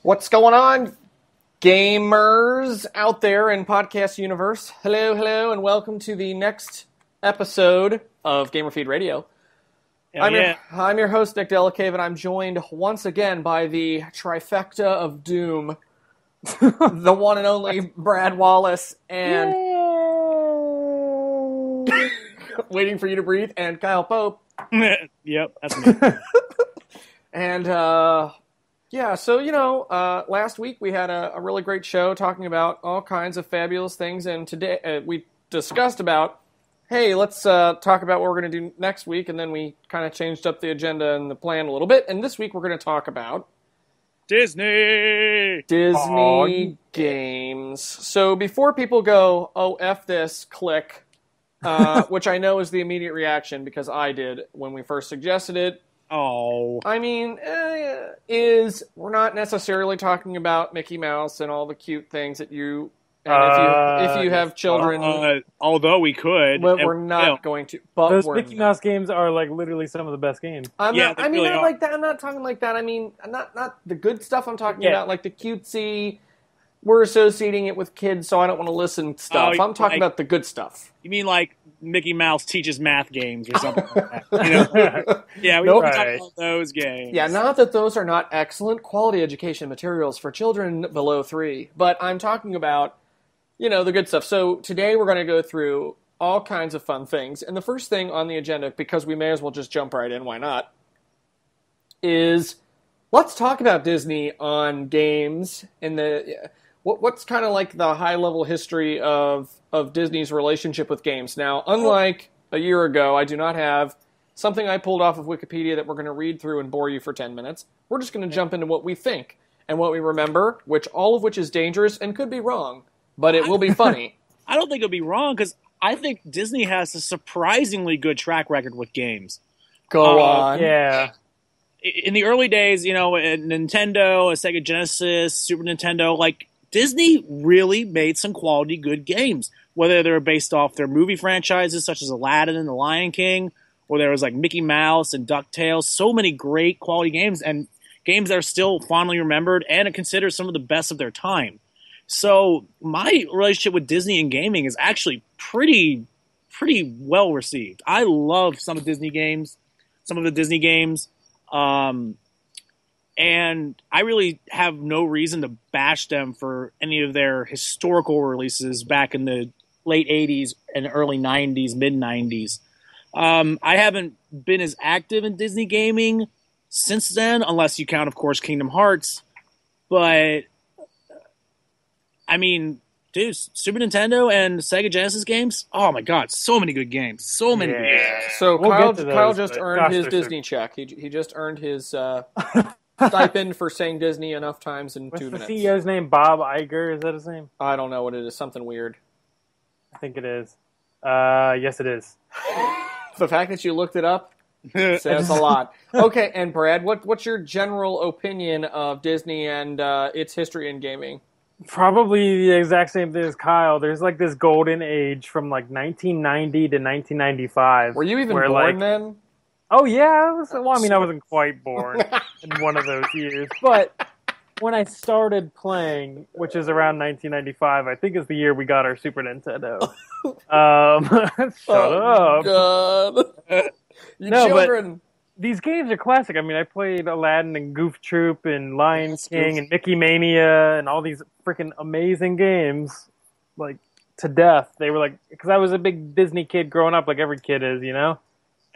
What's going on, gamers out there in podcast universe? Hello, and welcome to the next episode of Gamerfeed Radio. I'm your host, Nick Delicave, and I'm joined once again by the trifecta of doom, the one and only Brad Wallace, and waiting for you to breathe, and Kyle Pope. Yep, that's me. And, last week we had a really great show talking about all kinds of fabulous things, and today we discussed about, hey, let's talk about what we're going to do next week, and then we kind of changed up the agenda and the plan a little bit, and this week we're going to talk about Disney games. So before people go, oh, F this, click, which I know is the immediate reaction because I did when we first suggested it. Oh. I mean, we're not necessarily talking about Mickey Mouse and all the cute things that you... And if you have children... although we could. We're not going to. But those Mickey Mouse games are like literally some of the best games. Not like that. I'm not talking like that. I mean, not the good stuff. I'm talking about like the cutesy... We're associating it with kids, so I don't want to listen stuff. I'm talking about the good stuff. You mean like Mickey Mouse teaches math games or something like that? Yeah, we talk about those games. Yeah, not that those are not excellent quality education materials for children below 3, but I'm talking about, the good stuff. So today we're going to go through all kinds of fun things, and the first thing on the agenda, because we may as well just jump right in, why not, is let's talk about Disney on games in the... What's kind of like the high-level history of Disney's relationship with games? Now, unlike a year ago, I do not have something I pulled off of Wikipedia that we're going to read through and bore you for 10 minutes. We're just going to jump into what we think and what we remember, all of which is dangerous and could be wrong, but it will be funny. I don't think it'll be wrong, because I think Disney has a surprisingly good track record with games. Go on. Yeah. In the early days, Nintendo, a Sega Genesis, Super Nintendo, Disney really made some quality good games, whether they were based off their movie franchises such as Aladdin and The Lion King, or there was like Mickey Mouse and DuckTales. So many great quality games, and games that are still fondly remembered and considered some of the best of their time. So my relationship with Disney and gaming is actually pretty well received. I love some of the Disney games. And I really have no reason to bash them for any of their historical releases back in the late 80s and early 90s, mid-90s. I haven't been as active in Disney gaming since then, unless you count, of course, Kingdom Hearts. But, I mean, dude, Super Nintendo and Sega Genesis games? Oh, my God, so many good games. So many good games. So Kyle just earned his Disney check. He just earned his... stipend for saying Disney enough times in 2 minutes. What's the CEO's name? Bob Iger? Is that his name? I don't know what it is. Something weird. I think it is. Yes, it is. The fact that you looked it up says a lot. Okay, and Brad, what's your general opinion of Disney and its history in gaming? Probably the exact same thing as Kyle. There's like this golden age from like 1990 to 1995. Were you even born then? Oh, yeah. I wasn't quite born in one of those years. But when I started playing, which is around 1995, I think is the year we got our Super Nintendo. Shut up. God. Children. But these games are classic. I mean, I played Aladdin and Goof Troop and Lion King and Mickey Mania and all these freaking amazing games, to death. They were because I was a big Disney kid growing up, like every kid is,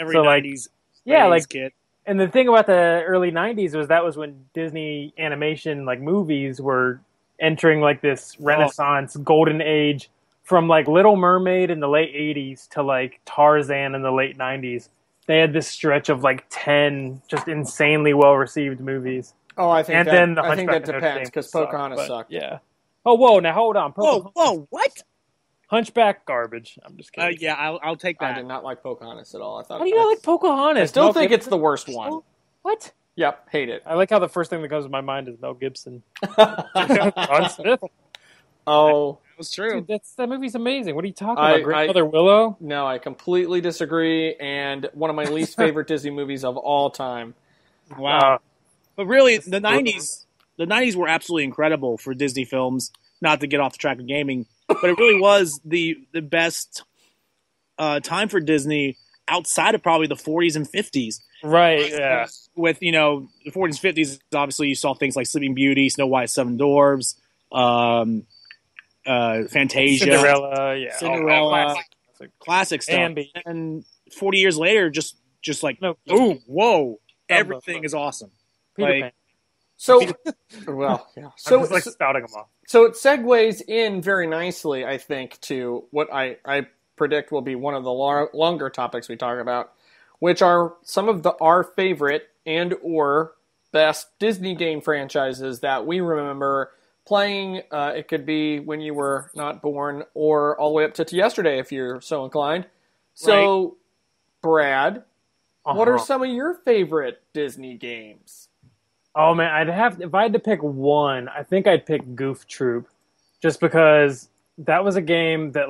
Every 90s. Yeah, kid. And the thing about the early 90s was when Disney animation, movies were entering, this Renaissance golden age from, Little Mermaid in the late 80s to, Tarzan in the late 90s. They had this stretch of, 10 just insanely well-received movies. Oh, I think I think that depends, because Pocahontas sucked. Yeah. Oh, whoa, now hold on. Whoa, what? Hunchback garbage. I'm just kidding. Yeah, I'll take that. I did not like Pocahontas at all. How do you not like Pocahontas? I still think it's the worst one. What? Yep, hate it. I like how the first thing that comes to my mind is Mel Gibson. Ron Smith. Oh. That was true. Dude, that movie's amazing. What are you talking about? Grandmother Willow? No, I completely disagree, and one of my least favorite Disney movies of all time. Wow. But really, the 90s the 90s were absolutely incredible for Disney films. Not to get off the track of gaming, but it really was the best time for Disney outside of probably the 40s and 50s. Right, yeah. With, the 40s and 50s, obviously you saw things like Sleeping Beauty, Snow White, Seven Dwarfs, Fantasia, Cinderella, yeah. Cinderella, classic stuff. Bambi. And 40 years later, just like, No. boom, whoa, everything is awesome. Peter Like, Pan. So, well, yeah. I'm So, just like spouting them off. so it segues in very nicely, I think, to what I predict will be one of the longer topics we talk about, which are some of our favorite and or best Disney game franchises that we remember playing. It could be when you were not born or all the way up to yesterday if you're so inclined. So, Brad, what are some of your favorite Disney games? Oh man, if I had to pick one, I think I'd pick Goof Troop, just because that was a game that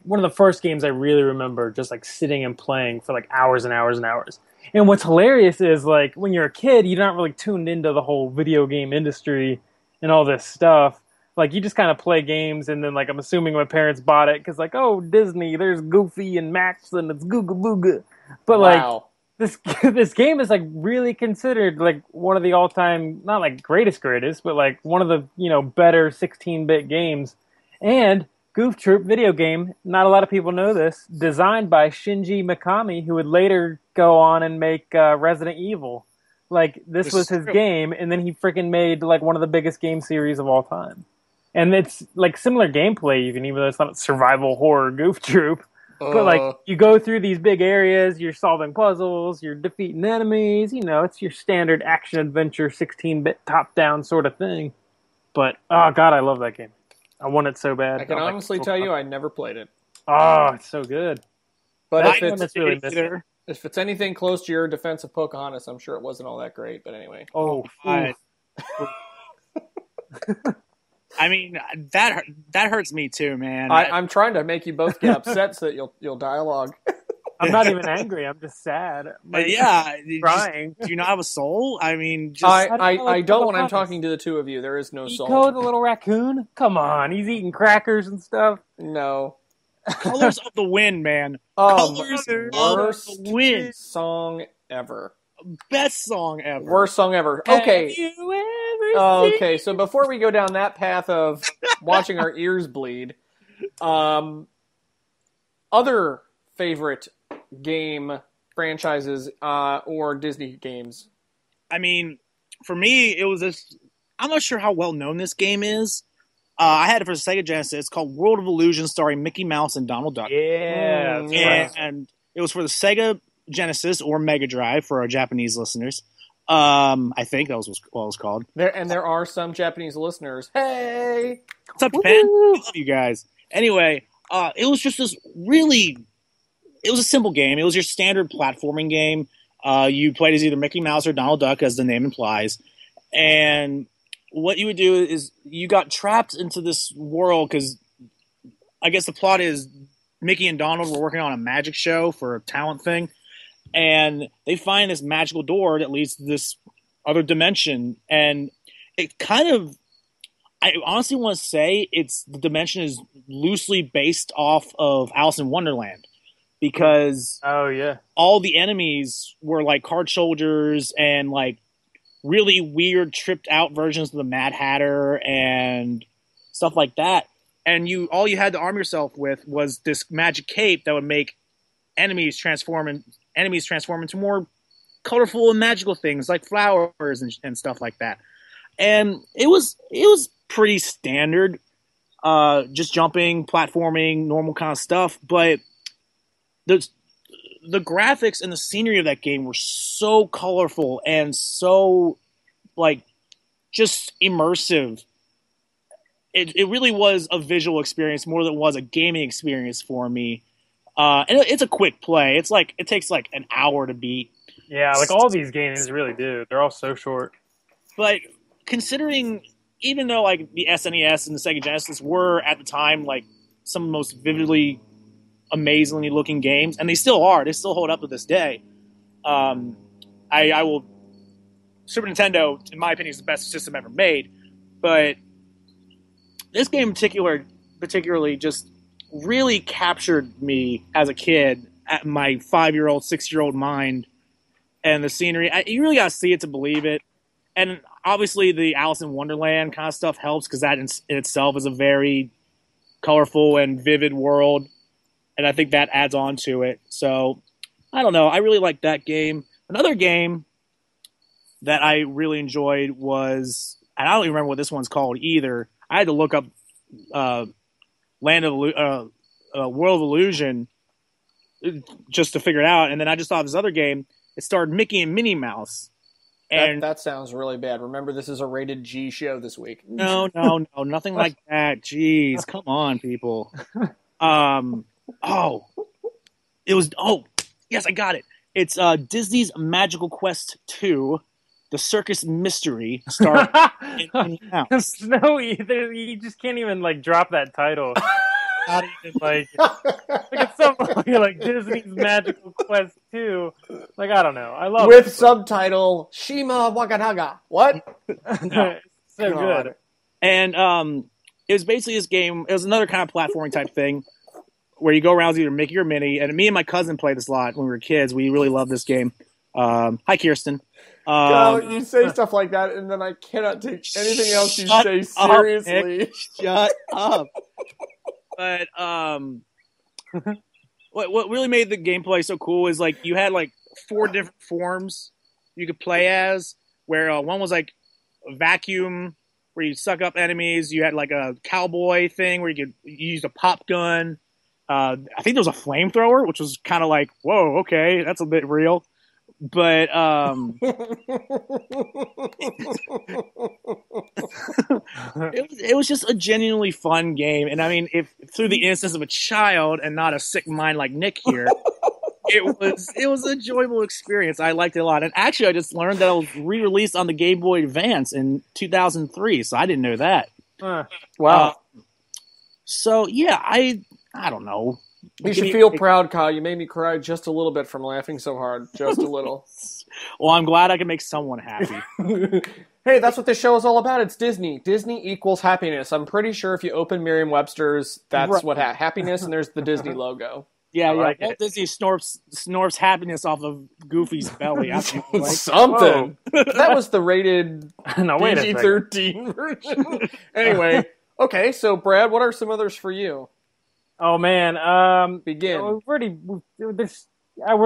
one of the first games I really remember just like sitting and playing for like hours and hours and hours. And what's hilarious is like when you're a kid, you're not really tuned into the whole video game industry and all this stuff. Like you just kind of play games, and then like I'm assuming my parents bought it because like, oh, Disney, there's Goofy and Max and it's Googa Booga. But Wow. this game is like really considered like one of the all-time, not like greatest, but like one of the better 16-bit games. And Goof Troop video game, not a lot of people know this, designed by Shinji Mikami, who would later go on and make Resident Evil. Like this was his game, and then he freaking made like one of the biggest game series of all time. And it's like similar gameplay, even though it's not survival horror Goof Troop. But like you go through these big areas, you're solving puzzles, you're defeating enemies. It's your standard action adventure 16-bit top-down sort of thing. But oh god, I love that game. I want it so bad. I can honestly tell you, I never played it. Oh, it's so good. But if it's anything close to your defense of Pocahontas, I'm sure it wasn't all that great. But anyway. Oh, I mean, that hurts me too, man. I'm trying to make you both get upset so that you'll dialogue. I'm not even angry. I'm just sad. Crying. Do you not have a soul? I mean, I don't when I'm talking to the two of you. There is no soul. Eco, the little raccoon? Come on, he's eating crackers and stuff. No. Colors of the Wind, man. Colors of the Wind. Song ever. Best song ever. Worst song ever. Okay. Okay, so before we go down that path of watching our ears bleed, other favorite game franchises or Disney games? I mean, for me, it was this. I'm not sure how well known this game is. I had it for Sega Genesis. It's called World of Illusion, starring Mickey Mouse and Donald Duck. Yeah, and it was for the Sega Genesis or Mega Drive for our Japanese listeners. I think that was what it was called. There are some Japanese listeners. Hey, what's up, Japan? I love you guys. Anyway, it was just this really. It was a simple game. It was your standard platforming game. You played as either Mickey Mouse or Donald Duck, as the name implies. And what you would do is you got trapped into this world because I guess the plot is Mickey and Donald were working on a magic show for a talent thing. And they find this magical door that leads to this other dimension. And it kind of, I honestly want to say the dimension is loosely based off of Alice in Wonderland. Because all the enemies were like card soldiers and like really weird tripped out versions of the Mad Hatter and stuff like that. And all you had to arm yourself with was this magic cape that would make enemies transform into more colorful and magical things like flowers and stuff like that. And it was pretty standard, just jumping, platforming, normal kind of stuff, but the graphics and the scenery of that game were so colorful and so like just immersive. It really was a visual experience more than it was a gaming experience for me. And it's a quick play. It takes like an hour to beat. Yeah, like all these games really do. They're all so short. But considering, even though like the SNES and the Sega Genesis were at the time like some of the most vividly, amazingly looking games, and they still are. They still hold up to this day. I will Super Nintendo, in my opinion, is the best system ever made. But this game particularly just really captured me as a kid at my 5-year-old, 6-year-old mind, and the scenery. You really got to see it to believe it. And obviously the Alice in Wonderland kind of stuff helps because that in itself is a very colorful and vivid world. And I think that adds on to it. So, I don't know. I really like that game. Another game that I really enjoyed was, and I don't even remember what this one's called either. I had to look up World of Illusion just to figure it out. And then I just thought of this other game. It starred Mickey and Minnie Mouse. And that sounds really bad. Remember, this is a rated G show this week. No, nothing like that. Jeez, come on, people. Yes, I got it. It's Disney's Magical Quest 2, The Circus Mystery, starring Minnie Mouse. No, you just can't even like drop that title. Not even like it's something like Disney's Magical Quest 2. Like, I don't know. I love with it. subtitle Shima Wakanaga. What? So good. And it was basically this game. It was another kind of platforming type thing where you go around with either Mickey or Minnie. And me and my cousin played this a lot when we were kids. We really loved this game. Hi, Kirsten. You say stuff like that, and then I cannot take anything else you say seriously. Nick. Shut up. But what really made the gameplay so cool is like you had like 4 different forms you could play as. Where one was like a vacuum, where you suck up enemies. You had like a cowboy thing where you use a pop gun. I think there was a flamethrower, which was kind of like, whoa, okay, that's a bit real. But it was just a genuinely fun game. And I mean, if through the innocence of a child and not a sick mind like Nick here, it was an enjoyable experience. I liked it a lot. And actually, I just learned that it was re-released on the Game Boy Advance in 2003, so I didn't know that. Wow. So yeah, I don't know. You should feel proud, Kyle. You made me cry just a little bit from laughing so hard. Just a little. Well, I'm glad I can make someone happy. Hey, that's what this show is all about. It's Disney. Disney equals happiness. I'm pretty sure if you open Merriam-Webster's, that's right. What happiness, and there's the Disney logo. Yeah. Walt Disney snorts happiness off of Goofy's belly. Something. That was the rated PG-13 version. Anyway, okay, so Brad, what are some others for you? Oh man, begin. We're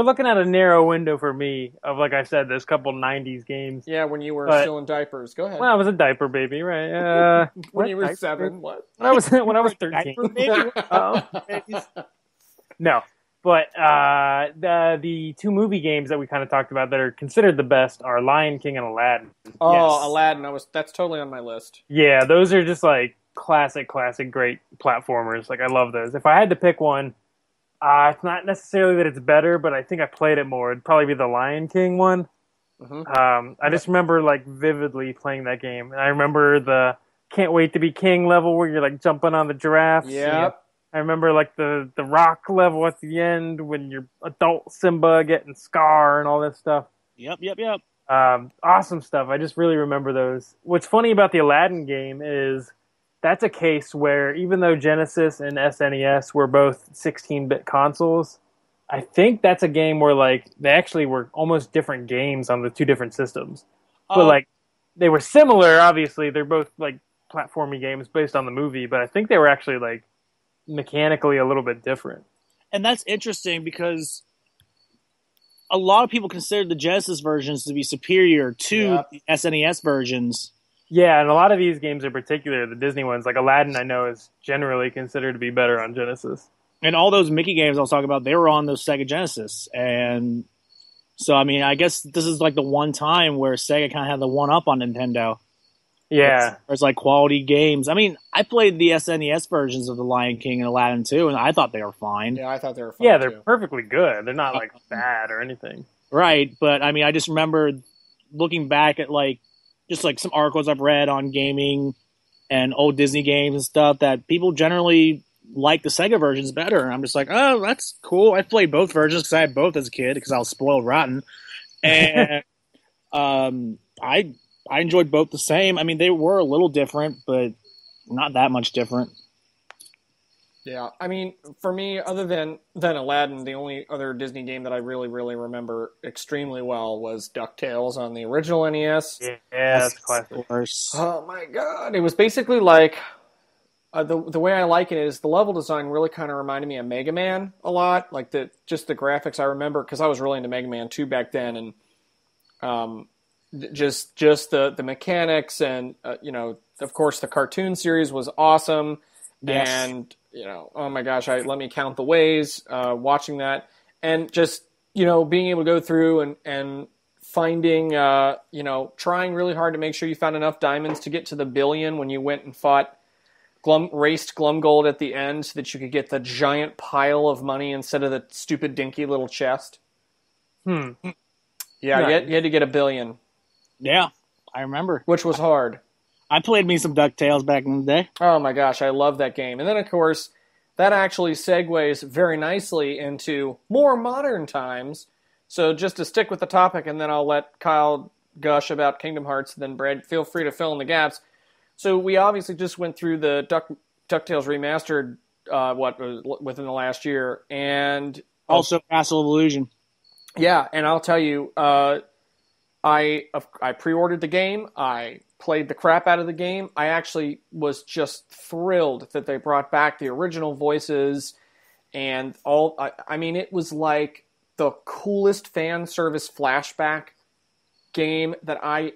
looking at a narrow window for me of, like I said, there's a couple '90s games. Yeah, when you were still in diapers. Go ahead. When I was a diaper baby, right? When you were 7, what? When I was 13. No, but the 2 movie games that we kind of talked about that are considered the best are Lion King and Aladdin. Oh, yes. Aladdin! That's totally on my list. Yeah, those are just like classic, great platformers. Like, I love those. If I had to pick one, it's not necessarily that it's better, but I think I played it more. It'd probably be the Lion King one. Mm-hmm. I just remember like vividly playing that game, and I remember the "Can't Wait to Be King" level where you're like jumping on the giraffes. Yep. I remember like the rock level at the end when you're adult Simba getting Scar and all this stuff. Yep. Awesome stuff. I just really remember those. What's funny about the Aladdin game is that's a case where even though Genesis and SNES were both 16-bit consoles, I think that's a game where like they actually were almost different games on the 2 different systems. But like they were similar, obviously. They're both like platformy games based on the movie, but I think they were actually like mechanically a little bit different. And that's interesting because a lot of people consider the Genesis versions to be superior to the SNES versions. Yeah, and a lot of these games in particular, the Disney ones, like Aladdin, I know is generally considered to be better on Genesis. And all those Mickey games I was talking about, they were on those Sega Genesis. And so, I mean, I guess this is like the one time where Sega kind of had the one-up on Nintendo. Yeah. There's like quality games. I mean, I played the SNES versions of The Lion King and Aladdin too, and I thought they were fine. Yeah, I thought they were fine. Yeah, they're perfectly good. They're not like bad or anything. Right, but I mean, I just remember looking back at like just like some articles I've read on gaming and old Disney games and stuff that people generally like the Sega versions better. And I'm just like, oh, that's cool. I played both versions because I had both as a kid because I was spoiled rotten. And I enjoyed both the same. I mean, they were a little different, but not that much different. Yeah, I mean, for me, other than Aladdin, the only other Disney game that I really, really remember extremely well was DuckTales on the original NES. Yeah, that's classic. Of course. Oh my god, it was basically like the way I like it is the level design really kind of reminded me of Mega Man a lot, like the graphics I remember because I was really into Mega Man 2 back then, and just the mechanics and of course the cartoon series was awesome. Yes. And oh my gosh, let me count the ways watching that, and just being able to go through and finding trying really hard to make sure you found enough diamonds to get to the billion when you went and fought raced Glumgold at the end so that you could get the giant pile of money instead of the stupid dinky little chest. Yeah, Nice. you had to get a billion. Yeah, I remember. Which was hard. I played me some DuckTales back in the day. Oh my gosh, I love that game. And then, of course, that actually segues very nicely into more modern times. So just to stick with the topic, and then I'll let Kyle gush about Kingdom Hearts, and then Brad, feel free to fill in the gaps. So we obviously just went through the DuckTales Remastered, within the last year. And Also Castle of Illusion. yeah, and I'll tell you, I pre-ordered the game. I played the crap out of the game. I actually was just thrilled that they brought back the original voices and all. I mean, it was like the coolest fan service flashback game that I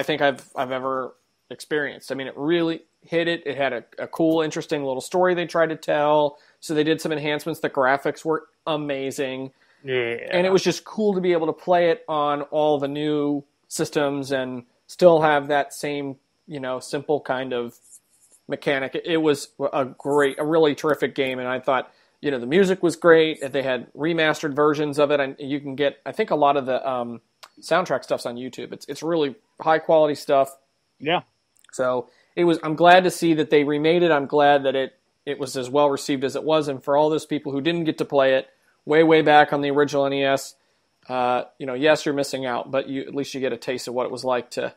think I've ever experienced. I mean, it really hit it. It had a cool, interesting little story they tried to tell. So they did some enhancements. The graphics were amazing. Yeah. And it was just cool to be able to play it on all the new systems and still have that same, simple kind of mechanic. It was a really terrific game. And I thought, the music was great. They had remastered versions of it. And you can get, I think a lot of the soundtrack stuff's on YouTube. It's really high quality stuff. Yeah. So I'm glad to see that they remade it. I'm glad that it was as well received as it was. And for all those people who didn't get to play it way back on the original NES, yes, you're missing out, but at least you get a taste of what it was like to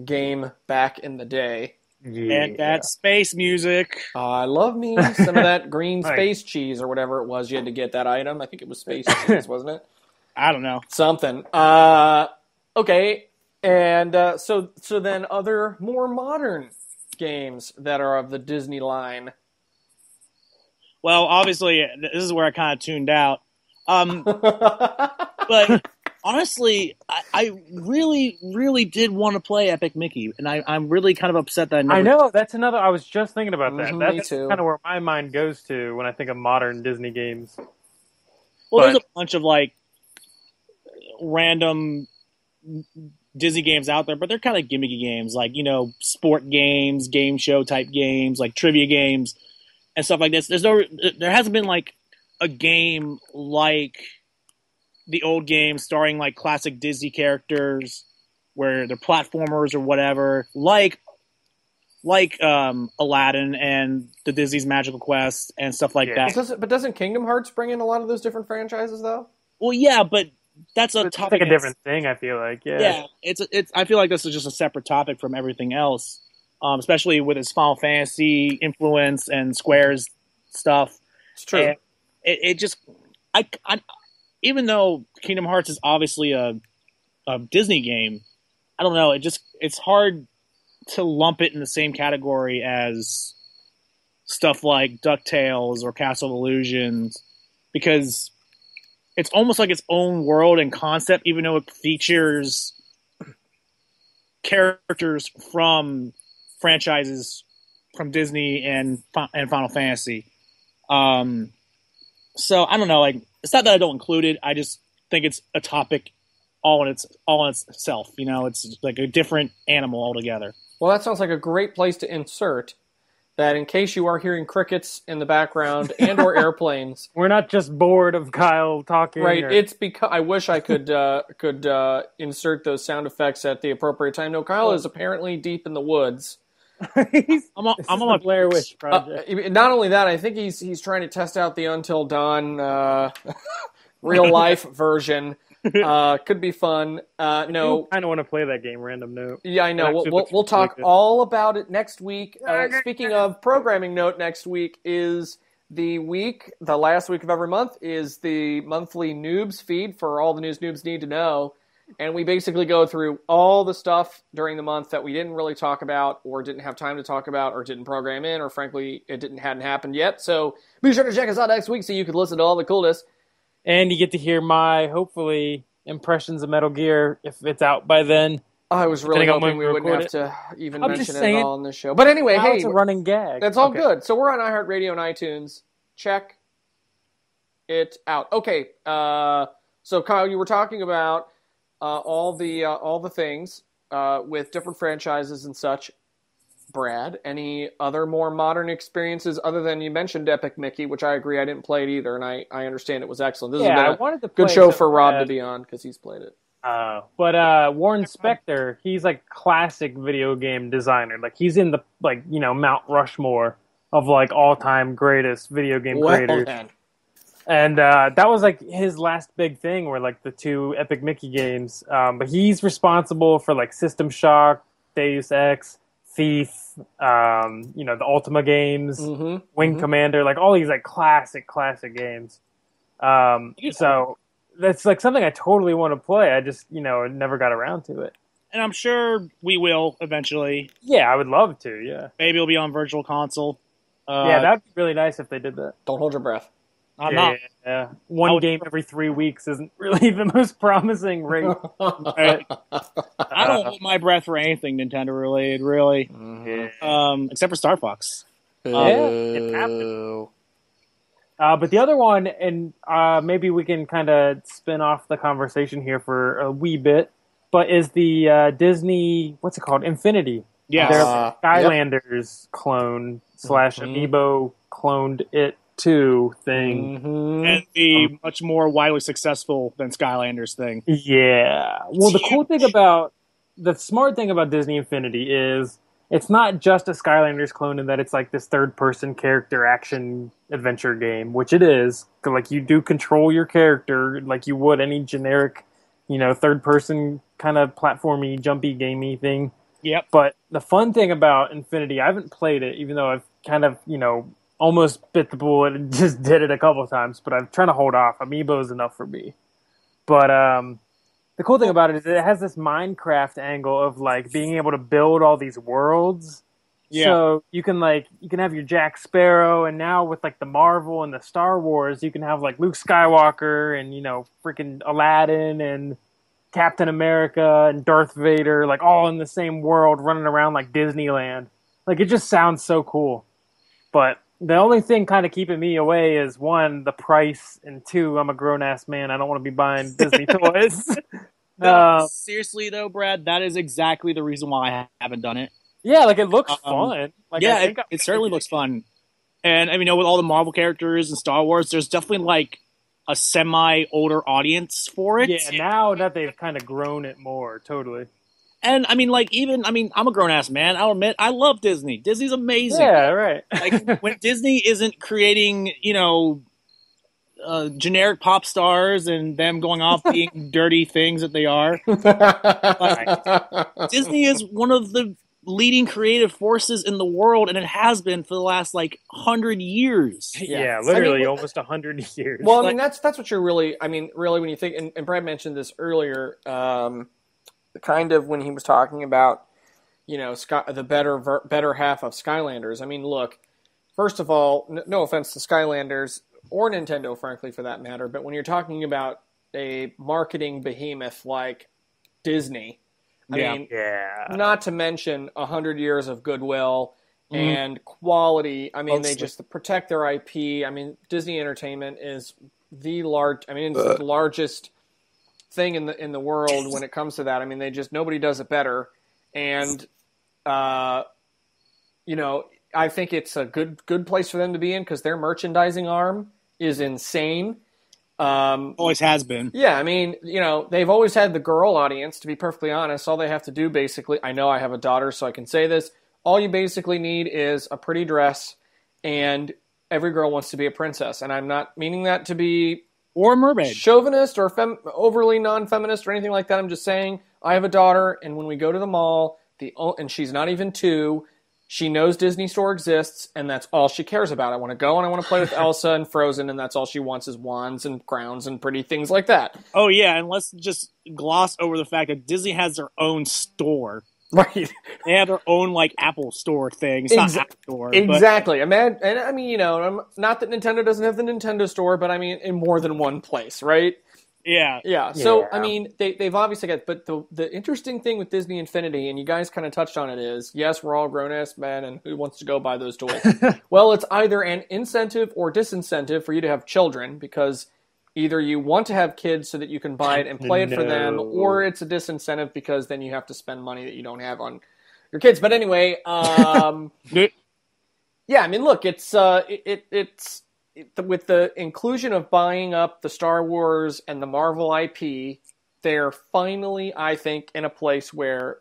game back in the day. Yeah. And that space music. I love me some of that green space cheese or whatever it was. You had to get that item. I think it was space cheese, wasn't it? I don't know. Something. Okay. And so then other more modern games that are of the Disney line. Well, obviously, this is where I kind of tuned out. But honestly, I really, really did want to play Epic Mickey, and I'm really kind of upset that I never... I know, that's another. I was just thinking about that. Me That's too. kind of where my mind goes to when I think of modern Disney games. Well, there's a bunch of random Disney games out there, but they're kind of gimmicky games, like sport games, game show type games, like trivia games and stuff like this. There hasn't been a game like the old games starring classic Disney characters where they're platformers or whatever, like Aladdin and the Disney's Magical Quest and stuff like that. But doesn't Kingdom Hearts bring in a lot of those different franchises though? Well, yeah, but that's It's like a different thing, I feel like. Yeah. It's. I feel like this is just a separate topic from everything else, especially with its Final Fantasy influence and Square's stuff. It's true. And it just, I even though Kingdom Hearts is obviously a Disney game, I don't know. It's hard to lump it in the same category as stuff like DuckTales or Castle of Illusions, because it's almost like its own world and concept, even though it features characters from franchises from Disney and Final Fantasy. So I don't know. It's not that I don't include it. I just think it's a topic all in itself. It's like a different animal altogether. Well, that sounds like a great place to insert that in case you are hearing crickets in the background and or airplanes. We're not just bored of Kyle talking. Right, it's because I wish I could insert those sound effects at the appropriate time. No, Kyle is apparently deep in the woods. I'm on my Blair Witch project. Not only that, I think he's trying to test out the Until Dawn real life version Could be fun. I kind of want to play that game. Random note. Yeah, I know. We'll talk all about it next week. Speaking of programming note, next week is the last week of every month is the monthly Noobs feed for all the news noobs need to know. And we basically go through all the stuff during the month that we didn't really talk about or didn't have time to talk about or didn't program in or frankly it hadn't happened yet. So be sure to check us out next week so you can listen to all the coolness. And you get to hear my, hopefully, impressions of Metal Gear if it's out by then. I was really hoping we wouldn't have to even mention it at all on this show. But anyway, hey, it's a running gag. That's all good. So we're on iHeartRadio and iTunes. Check it out. Okay, so Kyle, you were talking about all the things with different franchises and such. Brad, any other more modern experiences other than you mentioned Epic Mickey, which I agree I didn't play it either, and I understand it was excellent. This has been a good show for Rob to be on because he's played it. But Warren Spector, he's like classic video game designer. Like he's in the Mount Rushmore of like all time greatest video game creators. Man. And that was like his last big thing were like the 2 Epic Mickey games. But he's responsible for like System Shock, Deus Ex, Thief, the Ultima games, Wing Commander, like all these like classic games. So that's like something I totally want to play. I just, never got around to it. And I'm sure we will eventually. Yeah, I would love to, yeah. Maybe it'll be on Virtual Console. Yeah, that'd be really nice if they did that. Don't hold your breath. I'm not. Yeah. One game every 3 weeks isn't really the most promising rate. I don't hold my breath for anything Nintendo related, really. Except for Star Fox. It happened. But the other one, and maybe we can kind of spin off the conversation here for a wee bit, but is the Disney, what's it called? Infinity. Yeah. Their Skylanders clone / Amiibo cloned it 2 thing. And the much more widely successful than Skylanders thing. Yeah. Well, the smart thing about Disney Infinity is it's not just a Skylanders clone in that it's like this third-person character action adventure game, which it is. Like you do control your character like you would any generic, third-person kind of platformy, jumpy, gamey thing. Yep. But the fun thing about Infinity, I haven't played it, even though I've kind of, almost bit the bullet and just did it a couple times, but I'm trying to hold off. Amiibo is enough for me. But the cool thing about it is it has this Minecraft angle of like being able to build all these worlds. Yeah. So you can have your Jack Sparrow, and now with like the Marvel and the Star Wars, you can have like Luke Skywalker and freaking Aladdin and Captain America and Darth Vader, like all in the same world running around like Disneyland. Like it just sounds so cool. But the only thing kind of keeping me away is 1, the price, and 2, I'm a grown-ass man. I don't want to be buying Disney toys. No, seriously, though, Brad, that is exactly the reason why I haven't done it. Yeah, like it looks fun. Like, yeah, it certainly looks fun. And, I mean, with all the Marvel characters and Star Wars, there's definitely, like, a semi-older audience for it. Yeah, now that they've kind of grown it more, totally. And, I mean, I'm a grown-ass man. I'll admit, I love Disney. Disney's amazing. Yeah, right. Like, when Disney isn't creating, generic pop stars and them going off being dirty things that they are. Disney is one of the leading creative forces in the world, and it has been for the last, 100 years. Yeah, literally almost 100 years. Well, I mean, that's what you're really, when you think, and Brad mentioned this earlier, kind of when he was talking about, the better half of Skylanders. I mean, look, first of all, no offense to Skylanders or Nintendo, frankly, for that matter, but when you're talking about a marketing behemoth like Disney, not to mention 100 years of goodwill and quality. I mean, they just protect their IP. I mean, Disney Entertainment is it's the largest thing in the world when it comes to that. I mean, nobody does it better. And, I think it's a good place for them to be in because their merchandising arm is insane. Always has been. Yeah, I mean, they've always had the girl audience, to be perfectly honest. All they have to do, basically, I know I have a daughter, so I can say this, all you basically need is a pretty dress, and every girl wants to be a princess. And I'm not meaning that to be Or a mermaid. chauvinist or overly non-feminist or anything like that. I'm just saying I have a daughter, and when we go to the mall, and she's not even 2, she knows Disney Store exists, and that's all she cares about. I want to go and I want to play with Elsa and Frozen, and that's all she wants is wands and crowns and pretty things like that. Oh, yeah, and let's just gloss over the fact that Disney has their own store. Right. They have their own, like, Apple Store thing. It's not Apple Store. Exactly. And I mean, you know, not that Nintendo doesn't have the Nintendo Store, but I mean, in more than one place, right? Yeah. Yeah. So, I mean, they've obviously got, but the interesting thing with Disney Infinity, and you guys kind of touched on it, is, yes, we're all grown-ass men, and who wants to go buy those toys? Well, it's either an incentive or disincentive for you to have children, because either you want to have kids so that you can buy it and play it for them, or it's a disincentive because then you have to spend money that you don't have on your kids. But anyway, yeah, I mean, look, it's with the inclusion of buying up the Star Wars and the Marvel IP, they're finally, I think, in a place where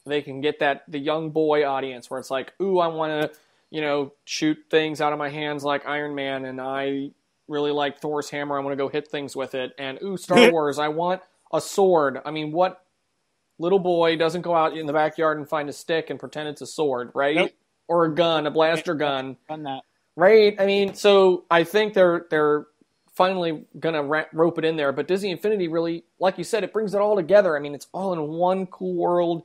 they can get the young boy audience where it's like, ooh, I want to, you know, shoot things out of my hands like Iron Man, and I really like Thor's hammer. I want to go hit things with it. And, ooh, Star Wars, I want a sword. I mean, what little boy doesn't go out in the backyard and find a stick and pretend it's a sword, right? Nope. Or a gun, a blaster gun. Done that. Right? I mean, so I think they're finally going to rope it in there. But Disney Infinity really, like you said, it brings it all together. I mean, it's all in one cool world.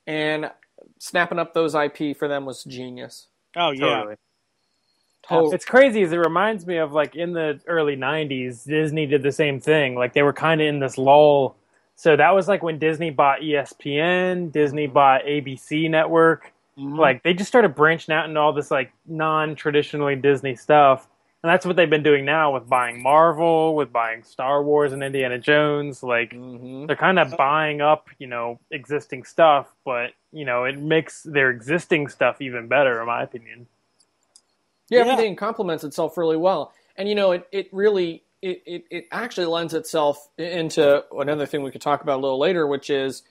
And snapping up those IP for them was genius. Oh, yeah. Totally. It's crazy, as it reminds me of, like, in the early 90s, Disney did the same thing. Like, they were kind of in this lull. So that was, like, when Disney bought ESPN, Disney bought ABC Network. Mm-hmm. Like, they just started branching out into all this, like, non-traditionally Disney stuff. And that's what they've been doing now with buying Marvel, with buying Star Wars and Indiana Jones. Like, they're kind of buying up, you know, existing stuff. But, you know, it makes their existing stuff even better, in my opinion. Yeah, everything complements itself really well. And, you know, it really actually lends itself into another thing we could talk about a little later, which is,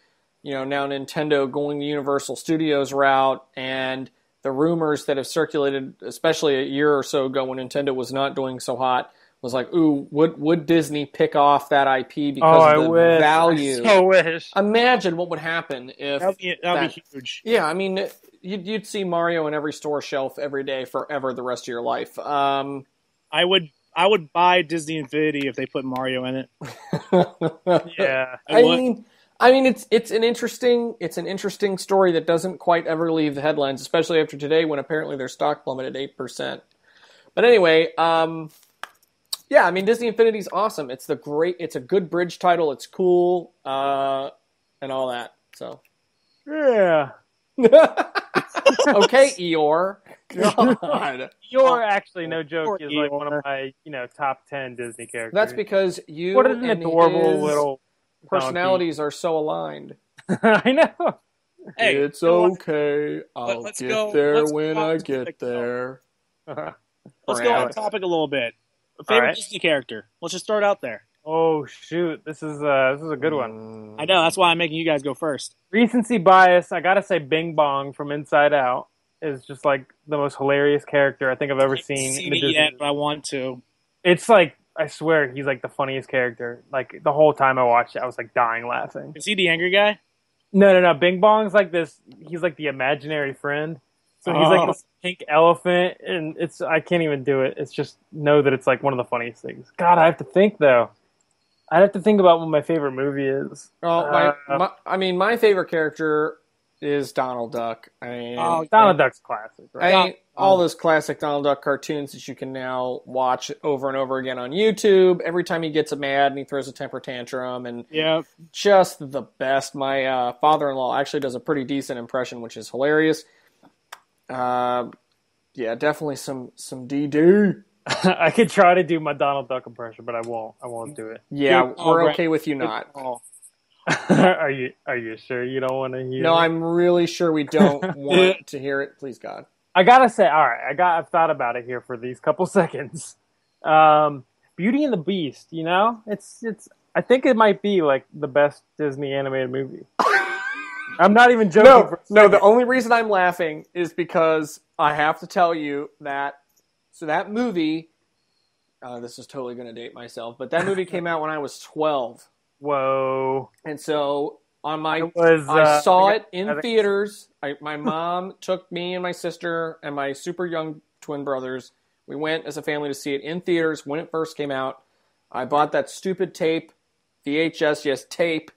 you know, now Nintendo going the Universal Studios route, and the rumors that have circulated, especially a year or so ago when Nintendo was not doing so hot, was like, ooh, would Disney pick off that IP because of the value? I so wish. Imagine what would happen if that'd be huge. Yeah, I mean, you'd see Mario in every store shelf every day forever the rest of your life. I would buy Disney Infinity if they put Mario in it. Yeah, I mean, it's an interesting story that doesn't quite ever leave the headlines, especially after today when apparently their stock plummeted 8%. But anyway, yeah, I mean, Disney Infinity's awesome. It's a good bridge title. It's cool, and all that. So, yeah. Okay, Eeyore. God. Eeyore, actually, no joke, is like one of my, you know, top 10 Disney characters. That's because you what an adorable little personalities are so aligned. I know. Hey, it's okay. I'll get there when I get there. Let's go on topic a little bit. Favorite Disney character. Let's just start out there. Oh shoot, this is a good one. I know, that's why I'm making you guys go first. Recency bias. I gotta say, Bing Bong from Inside Out is just like the most hilarious character I think I've ever seen. I haven't seen it yet, but I want to. It's like, I swear, he's like the funniest character. Like, the whole time I watched it, I was like dying laughing. Is he the angry guy? No. Bing Bong's like this. He's like the imaginary friend. So he's like this pink elephant, and I can't even do it. It's just know that it's like one of the funniest things. God, I have to think though. I'd have to think about what my favorite movie is. My favorite character is Donald Duck. Donald Duck's classic, right? All those classic Donald Duck cartoons that you can now watch over and over again on YouTube. Every time he gets mad and he throws a temper tantrum, and just the best. My father-in-law actually does a pretty decent impression, which is hilarious. Yeah, definitely some DD. I could try to do my Donald Duck impression, but I won't do it. Yeah, we're okay with you not. Are you sure you don't want to hear? No, I'm really sure we don't want to hear it. Please, God. I gotta say, all right, I've thought about it here for these couple seconds. Beauty and the Beast, you know, it's. I think it might be like the best Disney animated movie. I'm not even joking. No. The only reason I'm laughing is because I have to tell you that. So that movie, this is totally going to date myself, but that movie came out when I was 12. Whoa. And so on my, was, I saw I it in think- theaters. My mom took me and my sister and my super young twin brothers. We went as a family to see it in theaters when it first came out. I bought that stupid tape, VHS, yes, tape.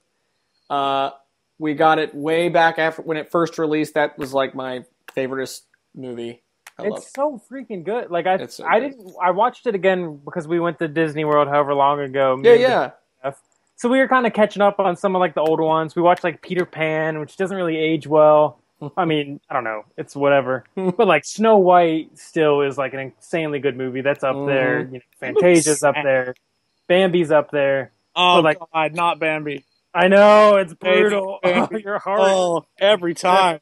We got it way back after when it first released. That was like my favoriteest movie. It's so freaking good. Like It's so good. I watched it again because we went to Disney World however long ago. Yeah. So we were kind of catching up on some of like the older ones. We watched like Peter Pan, which doesn't really age well. I mean, I don't know. It's whatever. But like Snow White still is like an insanely good movie. That's up there. You know, Fantasia's up there. Bambi's up there. Oh, like, God, not Bambi. I know, it's brutal. Bambi. Your heart. Oh, every time.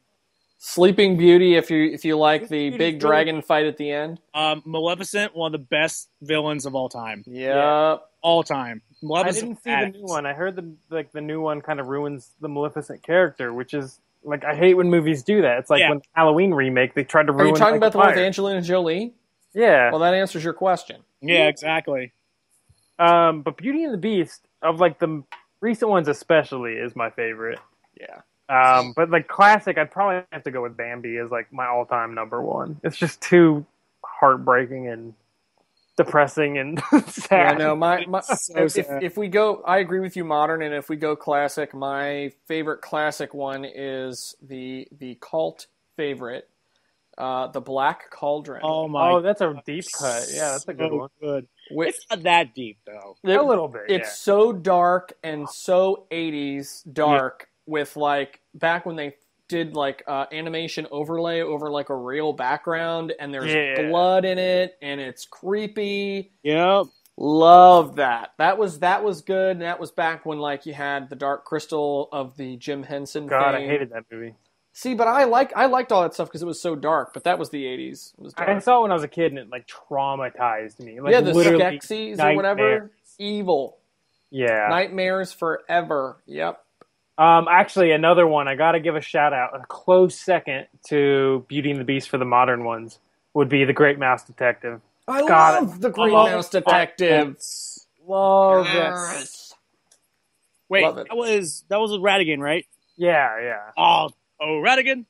Sleeping Beauty, if you like the big dragon fight at the end. Maleficent, one of the best villains of all time. Yeah. All time. I Maleficent didn't see the new one. I heard the new one kind of ruins the Maleficent character, which is like I hate when movies do that. It's like when the Halloween remake they tried to Are ruin. you talking about the one with fire. Angelina Jolie? Yeah. Well, that answers your question. Yeah, exactly. But Beauty and the Beast, of like the recent ones especially, is my favorite. Yeah. But like classic, I'd probably have to go with Bambi as like my all-time number one. It's just too heartbreaking and depressing and sad. Yeah, no, So sad. if we go, I agree with you, modern, and if we go classic, my favorite classic one is the cult favorite, the Black Cauldron. Oh, that's a deep cut. Yeah, that's a good one. Good. With- It's not that deep, though. A little bit. It's so dark and so 80s dark with like back when they did like animation overlay over like a real background and there's blood in it and it's creepy. Yep. Love that. That was good. And that was back when like you had the Dark Crystal of the Jim Henson God, fame. I hated that movie. See, but I liked all that stuff because it was so dark. But that was the 80s. It was dark. I saw it when I was a kid and it like traumatized me. Like, yeah, the literally Skeksis or whatever. nightmares. Evil. Yeah. Nightmares forever. Yep. Actually, another one I got to give a shout out. A close second to Beauty and the Beast for the modern ones would be The Great Mouse Detective. I love The Great Mouse Detective. Love Yes. Wait, Love it. that was with Radigan, right? Yeah. Oh, Radigan.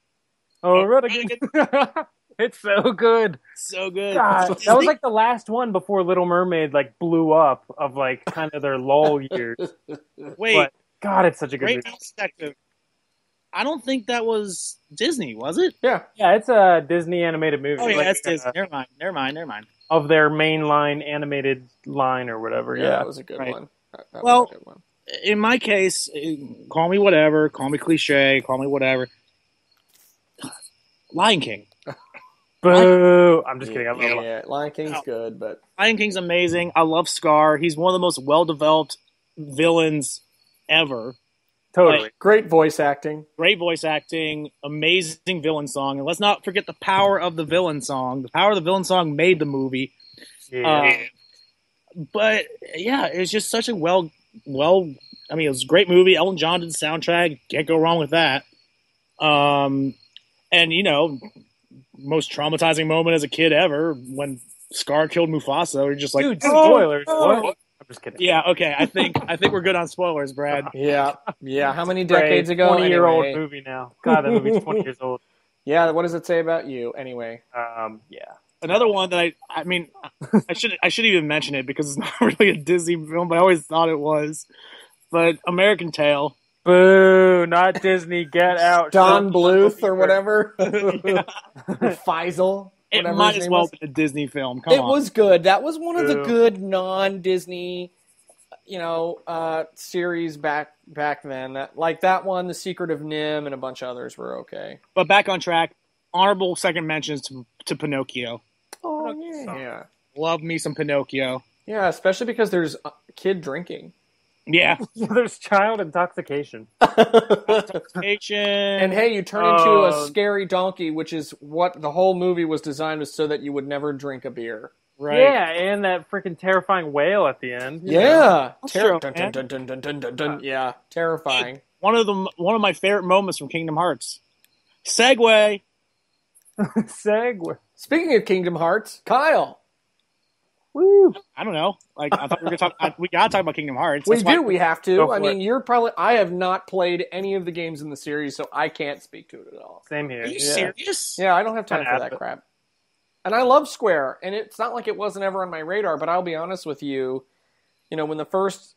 Oh, Radigan. It's so good. So good. God, that was like the last one before Little Mermaid like blew up of like kind of their lull years. Wait, But, God, it's such a good Great movie. Mouse Detective. I don't think that was Disney, was it? Yeah. Yeah, it's a Disney animated movie. Oh yeah, like, that's Disney. Never mind. Of their mainline animated line or whatever. Yeah, that was a good Right. one. That Well, was a good one. In my case, call me whatever, call me cliche, call me whatever. Lion King. Boo! I'm just kidding. I love it. Yeah, Lion King's good, but Lion King's amazing. I love Scar. He's one of the most well-developed villains ever. Totally. great voice acting. Great voice acting, amazing villain song. And let's not forget the power of the villain song. The power of the villain song made the movie. Yeah. But yeah, it's just such a well. I mean, it was a great movie. Elton John did the soundtrack. Can't go wrong with that. And you know, most traumatizing moment as a kid ever when Scar killed Mufasa. You're just like, Dude, spoilers. What? I'm just kidding. yeah, okay. I think we're good on spoilers, Brad. Yeah. How many decades ago? 20-year-old Anyway. movie now. God, that movie's 20 years old. Yeah, what does it say about you? Anyway. Yeah. Another one that I mean, I should even mention it because it's not really a Disney film, but I always thought it was. But American Tail. Boo! Not Disney. Get out. Don Shut Bluth up. or whatever. Yeah. Faisal. It whatever might his as name well was. be a Disney film. Come It on. was good. That was one of the Boo. good non-Disney, series back then. That one, The Secret of Nim, and a bunch of others were okay. But back on track. Honorable second mentions to Pinocchio. Oh yeah. Love me some Pinocchio. Yeah, especially because there's kid drinking. Yeah. There's child intoxication. Intoxication. And hey, you turn into a scary donkey, which is what the whole movie was designed was so that you would never drink a beer. Right. Yeah, and that freaking terrifying whale at the end. you know. Yeah. That's true, Dun, man. dun, dun, dun, dun, dun, dun. Yeah, terrifying. One of my favorite moments from Kingdom Hearts. Segway. Segway. Speaking of Kingdom Hearts, Kyle, Woo! I don't know. Like I thought we were going to talk. We got to talk about Kingdom Hearts. We do. We have to. Go I for mean, I have not played any of the games in the series, so I can't speak to it at all. Same here. Are you serious? Yeah, I don't have time Kinda for that crap. And I love Square, and it's not like it wasn't ever on my radar, but I'll be honest with you, when the first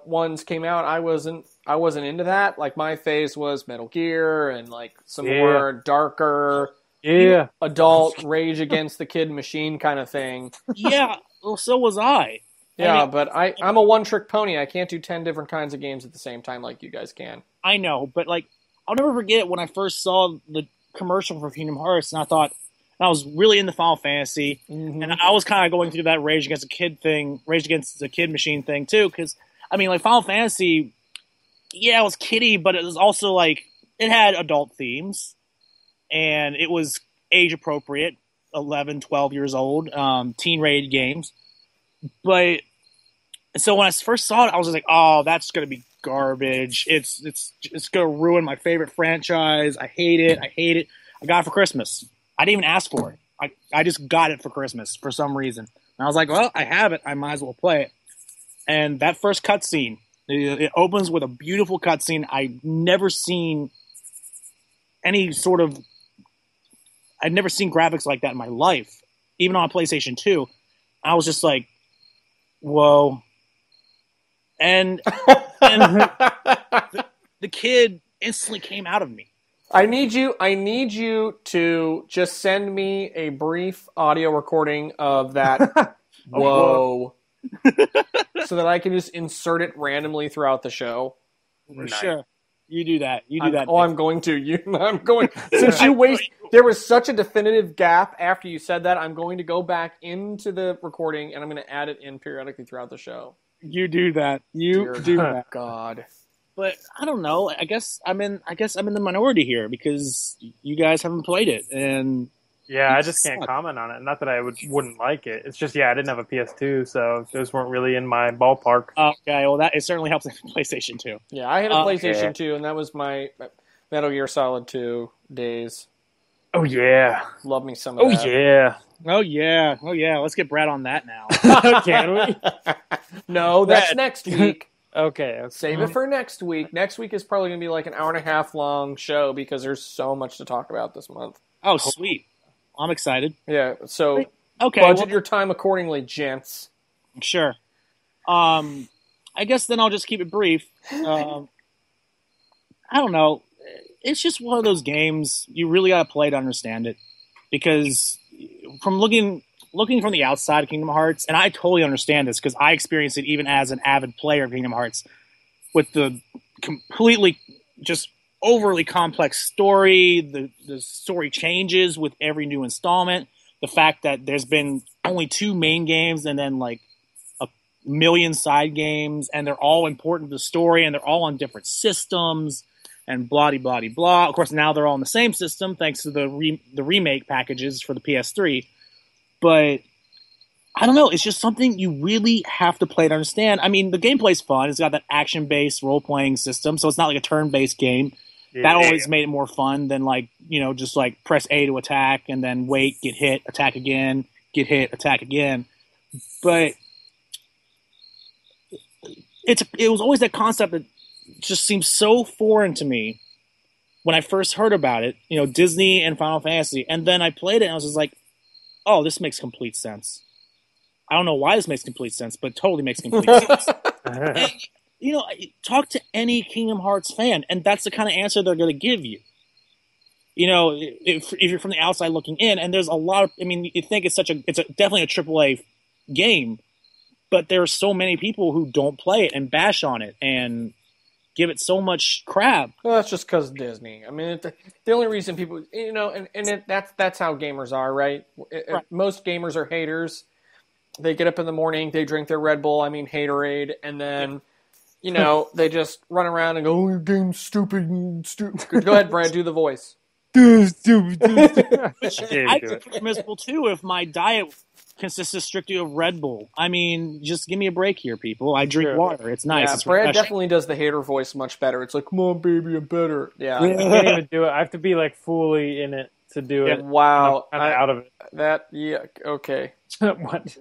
ones came out, I wasn't into that. Like, my phase was Metal Gear and, like, some more darker, adult Rage Against the Kid machine kind of thing. Yeah, well, so was I. Yeah, I mean, but I'm a one-trick pony. I can't do 10 different kinds of games at the same time like you guys can. I know, but, like, I'll never forget when I first saw the commercial for Kingdom Hearts, and I was really into Final Fantasy, and I was kind of going through that Rage Against the Kid machine thing, too, because, I mean, like, Final Fantasy, yeah, it was kiddie, but it was also, like, it had adult themes, and it was age-appropriate, 11, 12 years old, teen-rated games. But so when I first saw it, I was just like, "Oh, that's gonna be garbage. It's gonna ruin my favorite franchise. I hate it. I got it for Christmas. I didn't even ask for it. I just got it for Christmas for some reason. And I was like, well, I have it. I might as well play it. And that first cutscene, it opens with a beautiful cutscene. I'd never seen graphics like that in my life, even on PlayStation 2. I was just like, whoa. And the kid instantly came out of me. I need you to just send me a brief audio recording of that whoa. So that I can just insert it randomly throughout the show. Sure. You do that. I'm going to. Since there was such a definitive gap after you said that, I'm going to go back into the recording and I'm going to add it in periodically throughout the show. You do that. Dear do that. God. But I don't know. I guess I'm in the minority here because you guys haven't played it, and I just can't comment on it. Not that I wouldn't like it. It's just I didn't have a PS2, so those weren't really in my ballpark. Okay, well it certainly helps in PlayStation 2. Yeah, I had a PlayStation 2, and that was my Metal Gear Solid 2 days. Oh yeah, love me some of that. Oh yeah. Let's get Brad on that now. Can we? No, that's next week. Okay. Save it for next week. Next week is probably going to be like an hour and a half long show because there's so much to talk about this month. Oh, sweet. I'm excited. Yeah, so budget your time accordingly, gents. Sure. I guess then I'll just keep it brief. I don't know. It's just one of those games you really got to play to understand it. Because from looking from the outside of Kingdom Hearts, and I totally understand this because I experienced it even as an avid player of Kingdom Hearts, with the completely just overly complex story, the story changes with every new installment, the fact that there's been only 2 main games and then like a million side games, and they're all important to the story, and they're all on different systems, and blah-de-blah-de-blah. Of course, now they're all on the same system thanks to the remake packages for the PS3. But I don't know. It's just something you really have to play to understand. I mean, the gameplay's fun. It's got that action-based role-playing system, so it's not like a turn-based game. Yeah. That always made it more fun than just like press A to attack and then wait, get hit, attack again, get hit, attack again. But it was always that concept that just seemed so foreign to me when I first heard about it. Disney and Final Fantasy, and then I played it and I was just like, oh, this makes complete sense. I don't know why this makes complete sense, but it totally makes complete sense. And, talk to any Kingdom Hearts fan, and that's the kind of answer they're going to give you. If you're from the outside looking in, and there's a lot of, you think it's definitely a AAA game, but there are so many people who don't play it and bash on it and give it so much crap. Well, that's just because Disney. The only reason people, that's how gamers are, right? Most gamers are haters. They get up in the morning, they drink their Red Bull, Haterade, and then, they just run around and go, oh, your game's stupid. Go ahead, Brad, do the voice. Which I can't I do think it. is permissible too if my diet consists strictly of Red Bull. I mean, just give me a break here, people. I drink Sure. water. It's nice. Yeah, It's Brad refreshing. definitely does the hater voice much better. It's like, come on, baby, I'm better. Yeah. I can't even do it. I have to be like fully in it to do it. Wow. And I'm kind of out of it. Yeah, okay. What?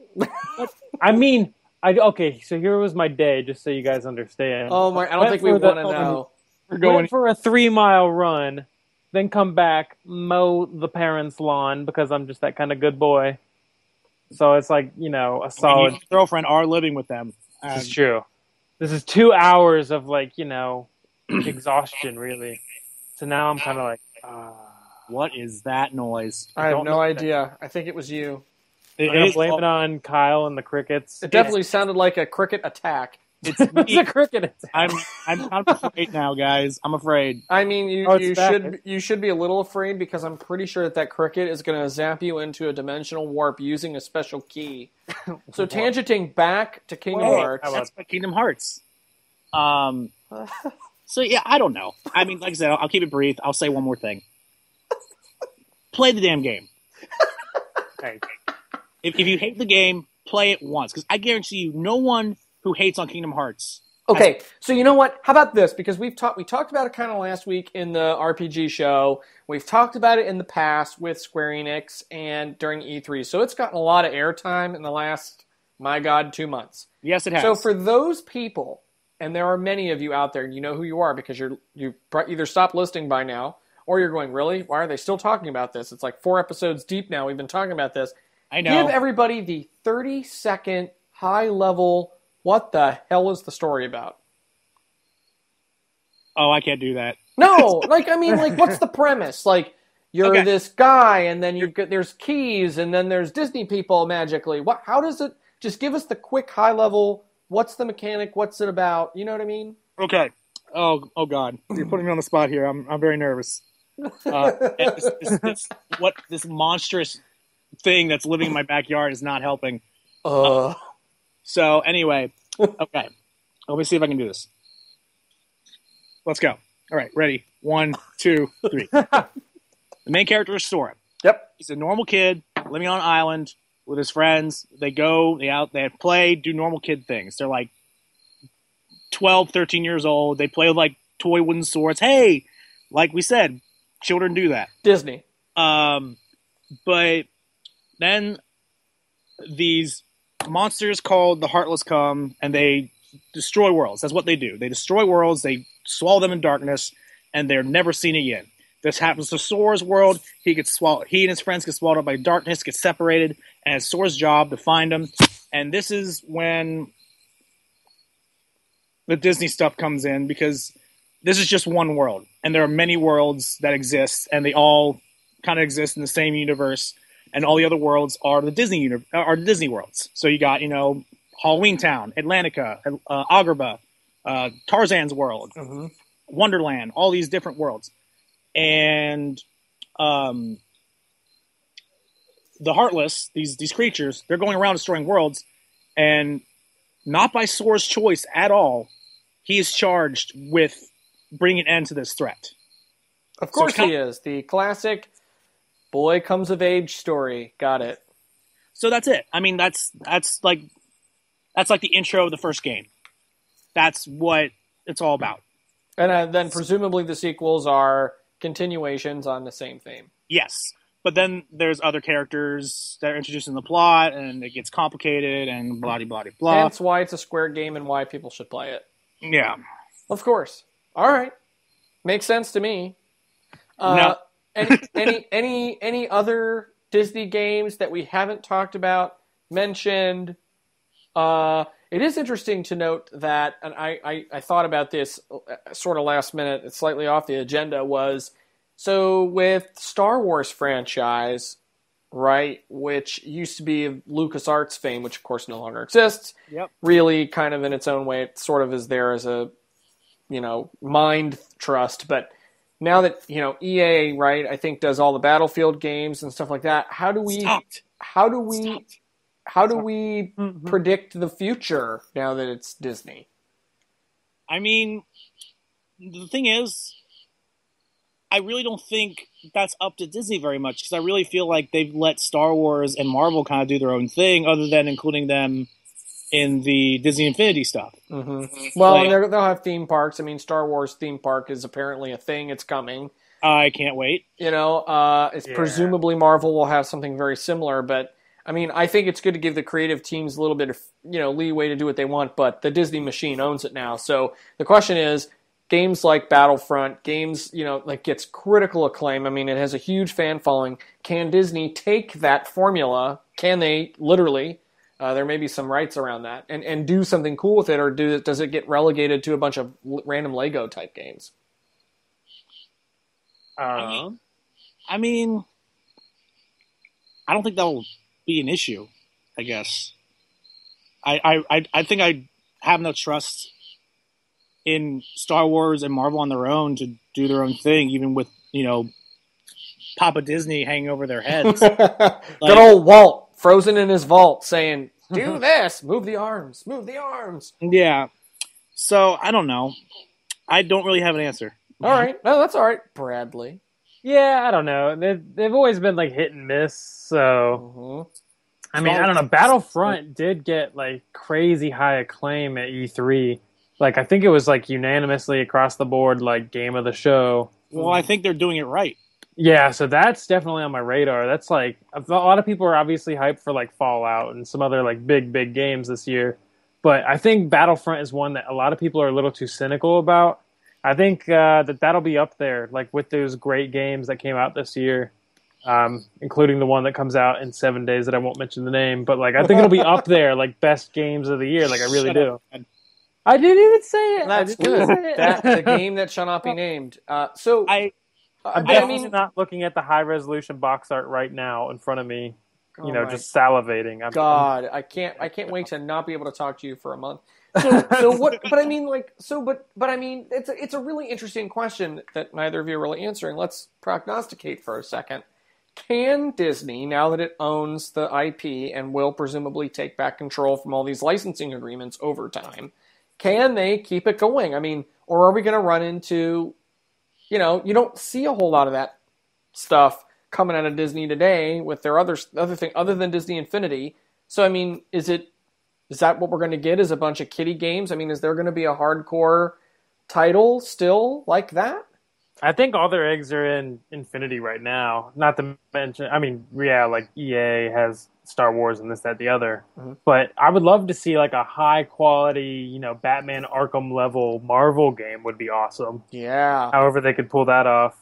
I mean, okay. So here was my day, just so you guys understand. Oh my, I don't think we want to know. We're going. Went for a 3-mile run, then come back, mow the parents' lawn because I'm just that kind of good boy. So it's like, a I mean, solid. you and your girlfriend are living with them. This is true. This is 2 hours of exhaustion, really. So now I'm kind of like, What is that noise? I have don't no know. idea. I think it was you. I'm gonna blame it on Kyle and the crickets. It definitely sounded like a cricket attack. It's It's a cricket attack. I'm kind of afraid now, guys. I'm afraid. I mean, you it's back. should be a little afraid because I'm pretty sure that cricket is going to zap you into a dimensional warp using a special key. So tangenting back to Kingdom Hearts. That's my Kingdom Hearts. So yeah, I don't know. I mean, like I said, I'll keep it brief. I'll say one more thing. Play the damn game. Okay. If you hate the game, play it once. Because I guarantee you, no one who hates on Kingdom Hearts. Okay, so you know what? How about this? Because we talked about it kind of last week in the RPG show. We've talked about it in the past with Square Enix and during E3. So it's gotten a lot of airtime in the last, my God, 2 months. Yes, it has. So for those people, and there are many of you out there, and you know who you are because you've either stopped listening by now, or you're going, really? Why are they still talking about this? It's like 4 episodes deep now. We've been talking about this. I know. Give everybody the 30-second high-level, what the hell is the story about? Oh, I can't do that. No, what's the premise? Like, you're this guy, and then there's keys, and then there's Disney people magically. How does it? Just give us the quick high-level. What's the mechanic? What's it about? You know what I mean? Okay. Oh God, you're putting me on the spot here. I'm very nervous. This monstrous thing that's living in my backyard is not helping. So anyway, okay. Let me see if I can do this. Let's go. All right, ready? 1, 2, 3. The main character is Sora. Yep. He's a normal kid living on an island with his friends. They go, they play, do normal kid things. They're like 12, 13 years old. They play with like toy wooden swords. Hey, like we said, children do that. Disney. But then these monsters called the Heartless come and they destroy worlds. That's what they do. They destroy worlds. They swallow them in darkness, and they're never seen again. This happens to Sora's world. He gets swallowed. He and his friends get swallowed up by darkness, get separated, and it's Sora's job to find them. And this is when the Disney stuff comes in, because this is just one world, and there are many worlds that exist, and they all kind of exist in the same universe. And all the other worlds are the Disney worlds. So you got Halloween Town, Atlantica, Agrabah, Tarzan's world, Wonderland, all these different worlds. And the Heartless, these creatures, they're going around destroying worlds, and not by Sora's choice at all. He is charged with bringing an end to this threat. Of course he is. The classic boy comes of age story. Got it. So that's it. I mean, that's like the intro of the first game. That's what it's all about. And then presumably the sequels are continuations on the same theme. Yes. But then there's other characters that are introduced in the plot, and it gets complicated, and blah. Hence why it's a Square game and why people should play it. Yeah. Of course. All right. Makes sense to me. No. Any other Disney games that we haven't talked about, mentioned? It is interesting to note that, and I thought about this sort of last minute, it's slightly off the agenda, was so with Star Wars franchise, right, which used to be of LucasArts fame, which of course no longer exists. Yep. Really kind of in its own way, it sort of is there as a, mind trust, but now that, EA, right, I think does all the Battlefield games and stuff like that, how do we predict the future now that it's Disney? I mean, the thing is, I really don't think that's up to Disney very much because I really feel like they've let Star Wars and Marvel kind of do their own thing, other than including them in the Disney Infinity stuff. Mm-hmm. Well, they'll have theme parks. I mean, Star Wars theme park is apparently a thing. It's coming. I can't wait. It's presumably Marvel will have something very similar, but I mean, I think it's good to give the creative teams a little bit of leeway to do what they want. But the Disney machine owns it now. So the question is, games like Battlefront, games like gets critical acclaim. I mean, it has a huge fan following. Can Disney take that formula? Can they literally? There may be some rights around that, and do something cool with it, or does it get relegated to a bunch of random Lego type games? I mean, I don't think that'll be an issue. I guess. I think I have no trust in Star Wars and Marvel on their own to do their own thing, even with Papa Disney hanging over their heads. Good old Walt, frozen in his vault, saying, "Do this, move the arms, move the arms." Yeah. So I don't know. I don't really have an answer. All right, no, that's all right, Bradley. Yeah, I don't know. They've always been like hit and miss. So, I mean, I don't know. Battlefront did get like crazy high acclaim at E3. Like, I think it was like unanimously across the board, like game of the show. Well, I think they're doing it right. Yeah, so that's definitely on my radar. That's like a lot of people are obviously hyped for like Fallout and some other like big games this year. But I think Battlefront is one that a lot of people are a little too cynical about. I think that'll be up there, like with those great games that came out this year, including the one that comes out in 7 days that I won't mention the name. But like, I think it'll be up there, like best games of the year. Like I really do. I didn't even say it. That's good. That's the game that shall not be named. I'm definitely not looking at the high resolution box art right now in front of me. Just salivating. I can't wait to not be able to talk to you for a month. So what? But I mean, it's a really interesting question that neither of you are really answering. Let's prognosticate for a second. Can Disney, now that it owns the IP and will presumably take back control from all these licensing agreements over time, can they keep it going? I mean, or are we going to run into, you don't see a whole lot of that stuff coming out of Disney today with their other thing other than Disney Infinity. So I mean, is that what we're going to get? Is a bunch of kiddie games? I mean, is there going to be a hardcore title still like that? I think all their eggs are in Infinity right now. Not to mention, I mean, yeah, like EA has Star Wars and this, that, the other. Mm-hmm. But I would love to see like a high quality, Batman Arkham level Marvel game would be awesome. Yeah. However they could pull that off.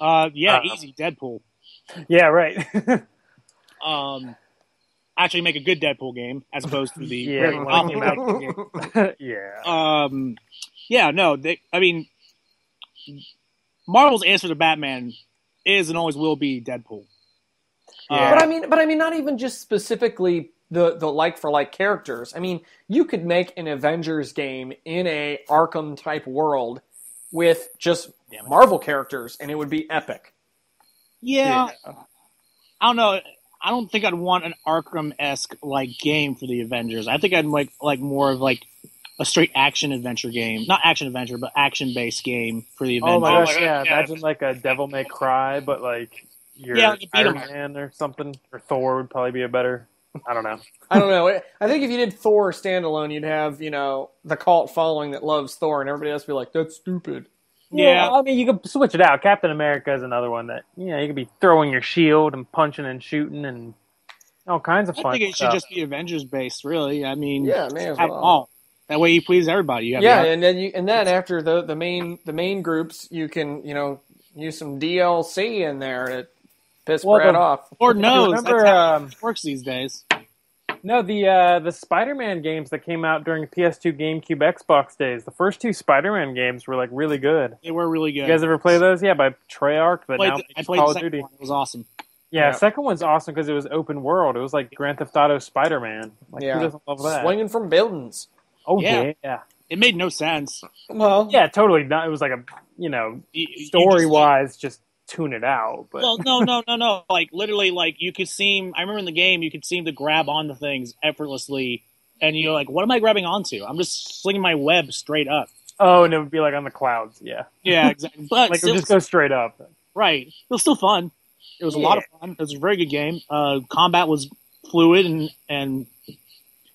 Easy Deadpool. Yeah, right. Actually make a good Deadpool game as opposed to the game. Marvel's answer to Batman is and always will be Deadpool. But I mean, not even just specifically the like for like characters. I mean, you could make an Avengers game in a Arkham type world with just Marvel characters, and it would be epic. Yeah. I don't know. I don't think I'd want an Arkham-esque like game for the Avengers. I think I'd like more of like a straight action adventure game, not action adventure, but action based game for the Avengers. Oh my gosh! Yeah, imagine like a Devil May Cry, but like you're Iron Man or something, or Thor would probably be a better. I don't know. I think if you did Thor standalone, you'd have the cult following that loves Thor, and everybody else would be like, "That's stupid." Yeah, I mean, you could switch it out. Captain America is another one that, you could be throwing your shield and punching and shooting and all kinds of fun stuff. I think it should just be Avengers-based, really. I mean, may as well. All. That way you please everybody. And then after the main groups, you can, use some DLC in there to piss Brad off. Lord knows, that's how it works these days. No, the Spider-Man games that came out during PS2, GameCube, Xbox days. The first two Spider-Man games were like really good. They were really good. You guys ever play those? Yeah, by Treyarch, but now I played Call the of second Duty. one. It was awesome. Yeah, second one's awesome because it was open world. It was like Grand Theft Auto Spider-Man. Who doesn't love that? Swinging from buildings. Oh yeah. It made no sense. Well, yeah, totally. Not. It was like story-wise, just tune it out. But. Well, no. Like literally, like you could seem. I remember in the game, you could seem to grab onto things effortlessly, and you're like, "What am I grabbing onto? I'm just slinging my web straight up." Oh, and it would be like on the clouds. Yeah. Yeah, exactly. But Like it would just go straight up. right. It was still fun. It was a lot of fun. It was a very good game. Combat was fluid and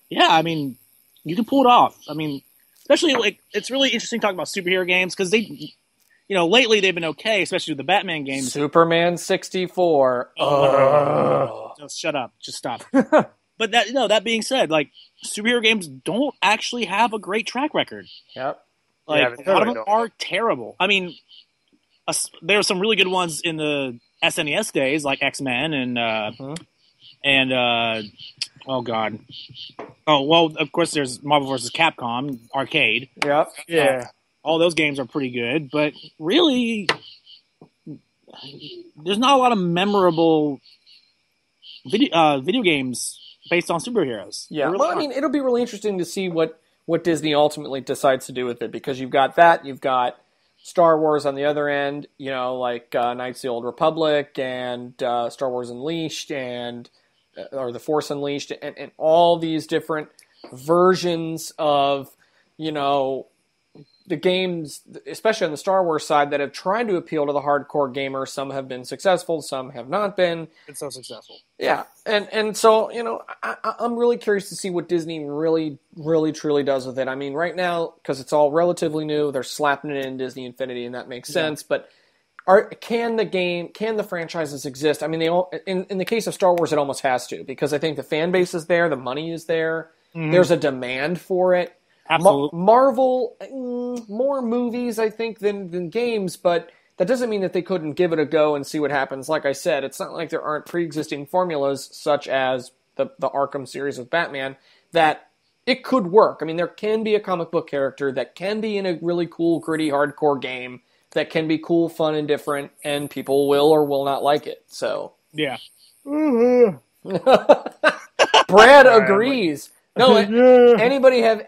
yeah, I mean, you can pull it off. I mean, especially like it's really interesting talking about superhero games because they, lately they've been okay, especially with the Batman games. Superman 64. Just shut up. Just stop. But that being said, like superhero games don't actually have a great track record. Yep. Like a lot of them are terrible. I mean, there are some really good ones in the SNES days, like X-Men and oh god, oh well, of course there's Marvel vs. Capcom arcade. Yep. Yeah. All those games are pretty good, but really, there's not a lot of memorable video games based on superheroes. Yeah. Really Well, I mean, it'll be really interesting to see what Disney ultimately decides to do with it, because you've got Star Wars on the other end, like Knights of the Old Republic and Star Wars Unleashed or The Force Unleashed, and all these different versions of, the games, especially on the Star Wars side, that have tried to appeal to the hardcore gamer. Some have been successful, some have not been. It's so successful. Yeah, and so, I'm really curious to see what Disney really, really, truly does with it. I mean, right now, because it's all relatively new, they're slapping it in Disney Infinity, and that makes sense, but can the franchises exist? I mean, they all, in the case of Star Wars, it almost has to, because I think the fan base is there, the money is there, there's a demand for it. Absolutely. Marvel, more movies, I think, than games, but that doesn't mean that they couldn't give it a go and see what happens. Like I said, it's not like there aren't pre-existing formulas, such as the Arkham series with Batman, that it could work. I mean, there can be a comic book character that can be in a really cool, gritty, hardcore game that can be cool, fun, and different, and people will or will not like it. So Yeah. Brad agrees. No, anybody have...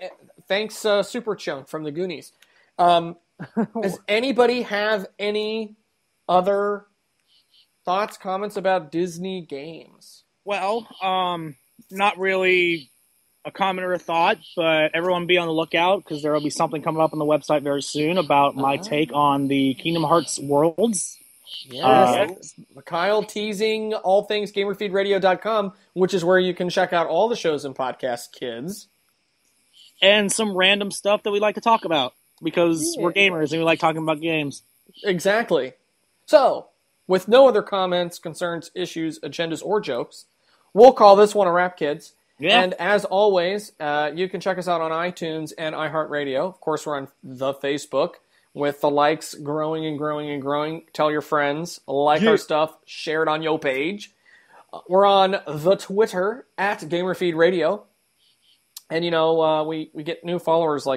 Thanks, Super Chunk from the Goonies. Does anybody have any other thoughts, comments about Disney games? Well, not really a comment or a thought, but everyone be on the lookout because there will be something coming up on the website very soon about my take on the Kingdom Hearts worlds. Yes. Kyle teasing allthingsgamerfeedradio.com, which is where you can check out all the shows and podcasts, kids. And some random stuff that we like to talk about because we're gamers and we like talking about games. Exactly. So, with no other comments, concerns, issues, agendas, or jokes, we'll call this one a wrap, kids. Yeah. And as always, you can check us out on iTunes and iHeartRadio. Of course, we're on the Facebook with the likes growing and growing and growing. Tell your friends, like our stuff, share it on your page. We're on the Twitter at GamerFeedRadio. And, we get new followers,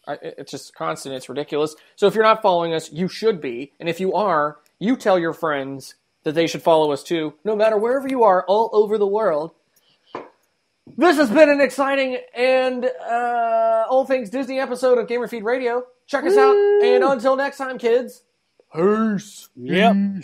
it's just constant. It's ridiculous. So if you're not following us, you should be. And if you are, you tell your friends that they should follow us too, no matter wherever you are, all over the world. This has been an exciting and all things Disney episode of Gamer Feed Radio. Check us out. And until next time, kids. Peace. Yep.